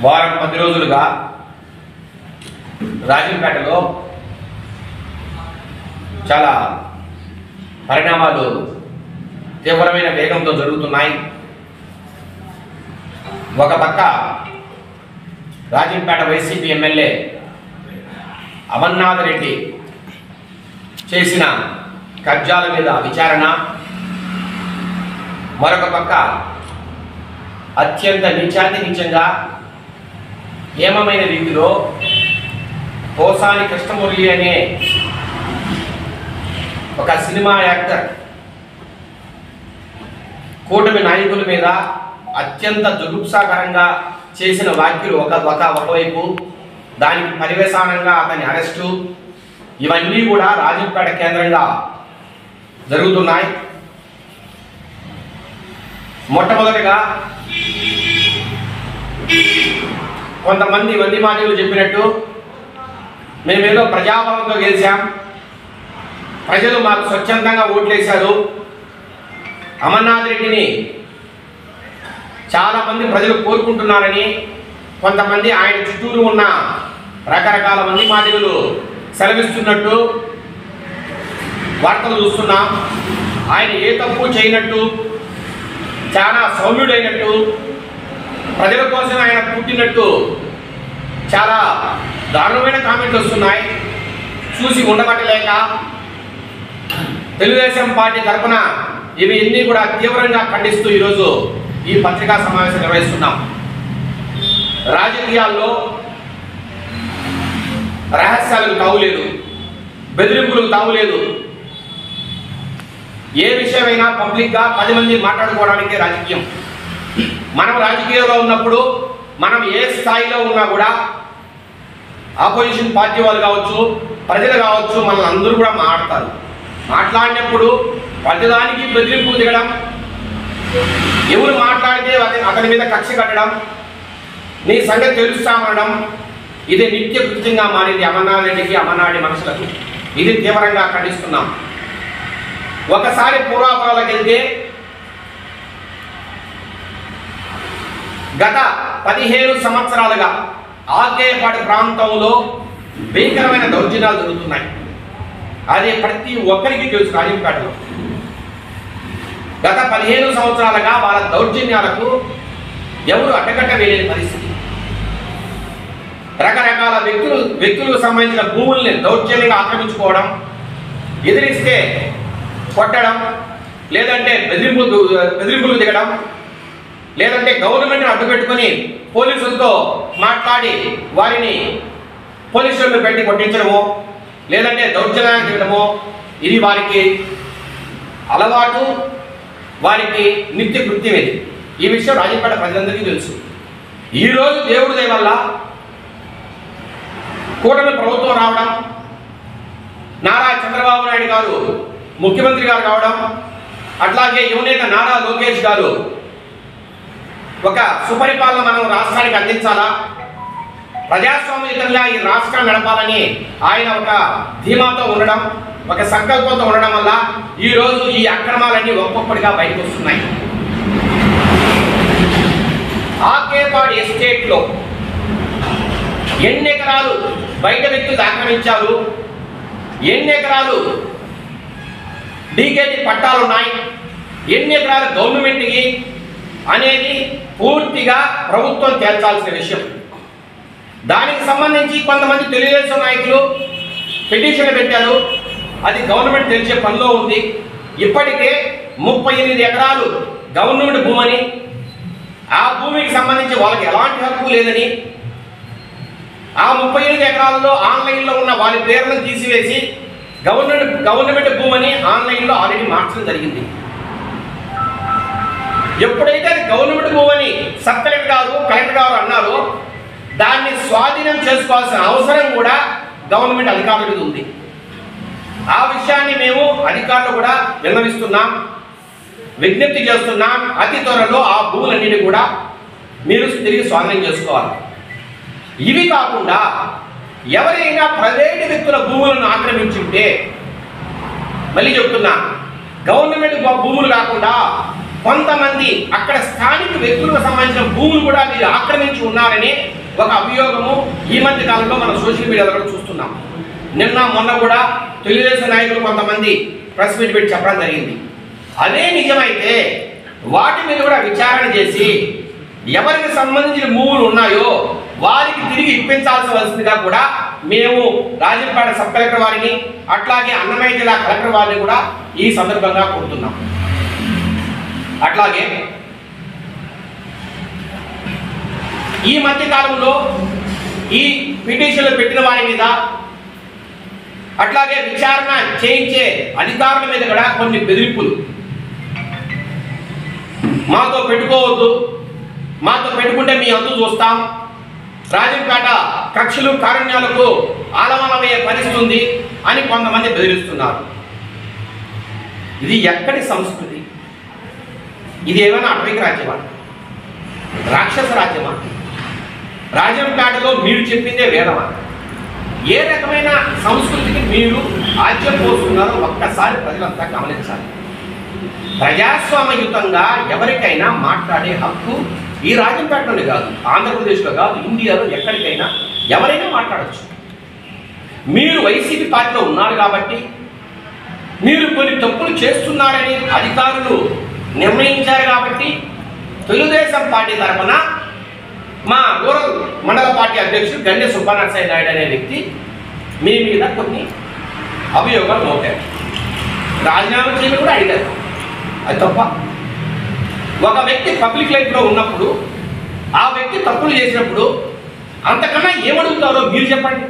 వారం 10 రోజులుగా రాజంపేటలో చాలా పరిణామాలు తీవ్రమైన వేగంతో జరుగుతున్నాయి. ఒక పక్క రాజంపేట వైసీపీ ఎమ్మెల్యే అమర్నాథ్ రెడ్డి చేసిన కబ్జాల మీద విచారణ, మరొక పక్క అత్యంత నీచంగా ఏమమైన రీతిలో పోసాని కృష్ణమురళి అనే ఒక సినిమా యాక్టర్ కూటమి నాయకుల మీద అత్యంత జుగుప్సాకరంగా చేసిన వ్యాఖ్యలు ఒకవైపు, దానికి పర్యవసానంగా అతని అరెస్టు, ఇవన్నీ కూడా రాజంపేట కేంద్రంగా జరుగుతున్నాయి. మొట్టమొదటిగా కొంతమంది వందిమాజీలు చెప్పినట్టు మేమేదో ప్రజాబలంతో గెలిచాం, ప్రజలు మాకు స్వచ్ఛందంగా ఓట్లేశారు, అమర్నాథ్ రెడ్డిని చాలామంది ప్రజలు కోరుకుంటున్నారని కొంతమంది ఆయన చుట్టూరు ఉన్న రకరకాల వందిమాజీలు సెలవిస్తున్నట్టు వార్తలు చూస్తున్నాం. ఆయన ఏ తప్పు చేయనట్టు, చాలా సౌమ్యుడైనట్టు, ప్రజల కోసం ఆయన పుట్టినట్టు చాలా దారుణమైన కామెంట్లు వస్తున్నాయి. చూసి ఉండబట్టలేక తెలుగుదేశం పార్టీ తరఫున ఇవి అన్నీ కూడా తీవ్రంగా ఖండిస్తూ ఈరోజు ఈ పత్రికా సమావేశం నిర్వహిస్తున్నాం. రాజకీయాల్లో రహస్యాలకు తావులేదు, బెదిరింపులకు తావులేదు. ఏ విషయమైనా పబ్లిక్గా 10 మంది మాట్లాడుకోవడానికి రాజకీయం. మనం రాజకీయంలో ఉన్నప్పుడు మనం ఏ స్థాయిలో ఉన్నా కూడా ఆపోజిషన్ పార్టీ వాళ్ళు కావచ్చు, ప్రజలు కావచ్చు, మనల్ని అందరూ కూడా మాట్లాడతారు. మాట్లాడినప్పుడు ప్రతిదానికి బెదిరింపులు దిగడం, ఎవరు మాట్లాడితే అతని మీద కక్ష కట్టడం, నీ సంగతి తెలుస్తామనడం, ఇది నిత్య కృత్యంగా మారింది అమర్నాథ్ రెడ్డికి, అమర్నాథ్ మనుషులకు. ఇది తీవ్రంగా ఖండిస్తున్నాం. ఒకసారి పూర్వాపరాలకు వెళ్తే గత 15 సంవత్సరాలుగా ఆకేపాటి ప్రాంతంలో భీకరమైన దౌర్జన్యాలు జరుగుతున్నాయి. అది ప్రతి ఒక్కరికి తెలుసు. రాజంపేటలో గత 15 సంవత్సరాలుగా వాళ్ళ దౌర్జన్యాలకు ఎవరు అడ్డకట్ట వేయలేని పరిస్థితి. రకరకాల వ్యక్తులకు సంబంధించిన భూముల్ని దౌర్జన్యంగా ఆక్రమించుకోవడం, ఎదిరిస్తే కొట్టడం, లేదంటే బెదిరింపులు దిగడం, లేదంటే గవర్నమెంట్ని అడ్డుపెట్టుకొని పోలీసులతో మాట్లాడి వారిని పోలీసులను పెట్టి కొట్టించడమో, లేదంటే దౌర్జన్యానికి దిగడమో, ఇది వారికి అలవాటు, వారికి నిత్య కృత్యం. ఇది ఈ విషయం రాజంపేట ప్రజలందరికీ తెలుసు. ఈరోజు దేవుడి దయ వల్ల కూటమి ప్రభుత్వం రావడం, నారా చంద్రబాబు నాయుడు గారు ముఖ్యమంత్రి గారు కావడం, అట్లాగే యువనేత నారా లోకేష్ గారు ఒక సుపరిపాలన మనం రాష్ట్రానికి అందించాలా, ప్రజాస్వామ్యయుతంగా ఈ రాష్ట్రాన్ని నడపాలని ఆయన ఒక ధీమాతో ఉండడం, ఒక సంకల్పంతో ఉండడం వల్ల ఈరోజు ఈ అక్రమాలన్నీ ఒక్కొక్కటిగా బయటకు వస్తున్నాయి. ఆకేపాడు ఎస్టేట్లో ఎన్ని ఎకరాలు బయట వ్యక్తులు ఆక్రమించారు, ఎన్ని ఎకరాలు డీకేటీ పట్టాలు ఉన్నాయి, ఎన్ని ఎకరాలు గవర్నమెంట్కి అనేది పూర్తిగా ప్రభుత్వం తేల్చాల్సిన విషయం. దానికి సంబంధించి కొంతమంది తెలుగుదేశం నాయకులు పిటిషన్లు పెట్టారు. అది గవర్నమెంట్ తెలిసే పనిలో ఉంది. ఇప్పటికే 38 ఎకరాలు గవర్నమెంట్ భూమని, ఆ భూమికి సంబంధించి వాళ్ళకి ఎలాంటి హక్కు లేదని, ఆ 38 ఎకరాల్లో ఆన్లైన్లో ఉన్న వాళ్ళ పేర్లను తీసివేసి గవర్నమెంట్ భూమని ఆన్లైన్లో ఆల్రెడీ మార్చడం జరిగింది. ఎప్పుడైతే అది గవర్నమెంట్ భూమని సబ్ కలెక్టర్ గారు అన్నారో, దాన్ని స్వాధీనం చేసుకోవాల్సిన అవసరం కూడా గవర్నమెంట్ అధికారుల మీద ఉంది. ఆ విషయాన్ని మేము అధికారులు కూడా విన్నవిస్తున్నాం, విజ్ఞప్తి చేస్తున్నాం. అతి త్వరలో ఆ భూములన్నిటి కూడా మీరు తిరిగి స్వాధీనం చేసుకోవాలి. ఇవి కాకుండా ఎవరైనా ప్రైవేటు వ్యక్తుల భూములను ఆక్రమించుంటే, మళ్ళీ చెప్తున్నా, గవర్నమెంట్ భూములు కాకుండా కొంతమంది అక్కడ స్థానిక వ్యక్తులకు సంబంధించిన భూములు కూడా మీరు ఆక్రమించి ఉన్నారని ఒక అభియోగము ఈ మధ్య కాలంలో మనం సోషల్ మీడియాలో కూడా చూస్తున్నాం. నిన్న మొన్న కూడా తెలుగుదేశం నాయకులు కొంతమంది ప్రెస్ మీట్ పెట్టి చెప్పడం జరిగింది. అదే నిజమైతే వాటి మీద కూడా విచారణ చేసి ఎవరికి సంబంధించిన భూములు ఉన్నాయో వారికి తిరిగి ఇప్పించాల్సివలసిందిగా కూడా మేము రాజంపేట సబ్ కలెక్టర్ వారిని అట్లాగే అన్నమయ్య జిల్లా కలెక్టర్ వారిని కూడా ఈ సందర్భంగా కోరుతున్నాం. అట్లాగే ఈ మధ్య కాలంలో ఈ పిటిషన్లు పెట్టిన వారి మీద అట్లాగే విచారణ చేయించే అధికారుల మీద కూడా కొన్ని బెదిరింపులు, మాతో పెట్టుకోవద్దు, మాతో పెట్టుకుంటే మీ అంతు చూస్తాం, రాజంపేట కక్షలు కారుణ్యాలకు ఆలమలమయ్యే పరిస్థితి ఉంది అని కొంతమంది బెదిరిస్తున్నారు. ఇది ఎక్కడి సంస్కృతి? ఇది ఏమైనా అటవిక రాజ్యమా, రాక్షస రాజ్యమా? రాజంపేటలో మీరు చెప్పిందే వేదమా? ఏ రకమైన సంస్కృతికి మీరు ఆజ్యం పోస్తున్నారో ఒక్కసారి ప్రజలంతా గమనించాలి. ప్రజాస్వామ్యయుతంగా ఎవరికైనా మాట్లాడే హక్కు ఈ రాజంపేటలోనే కాదు, ఆంధ్రప్రదేశ్లో కాదు, ఇండియాలో ఎక్కడికైనా ఎవరైనా మాట్లాడచ్చు. మీరు వైసీపీ పార్టీలో ఉన్నారు కాబట్టి మీరు కొన్ని తప్పులు చేస్తున్నారని అధికారులు నిర్ణయించారు కాబట్టి తెలుగుదేశం పార్టీ తరఫున మా రూరల్ మండల పార్టీ అధ్యక్షుడు గండె సుబ్బనరసయ్య నాయుడు అనే వ్యక్తి మీ మీద కొన్ని అభియోగాలు మోపారు. రాజీనామా చేయమని కూడా అడిగారు. అది తప్ప. ఒక వ్యక్తి పబ్లిక్ లైఫ్లో ఉన్నప్పుడు ఆ వ్యక్తి తప్పులు చేసినప్పుడు అంతకన్నా ఏమడుగుతారో మీరు చెప్పండి.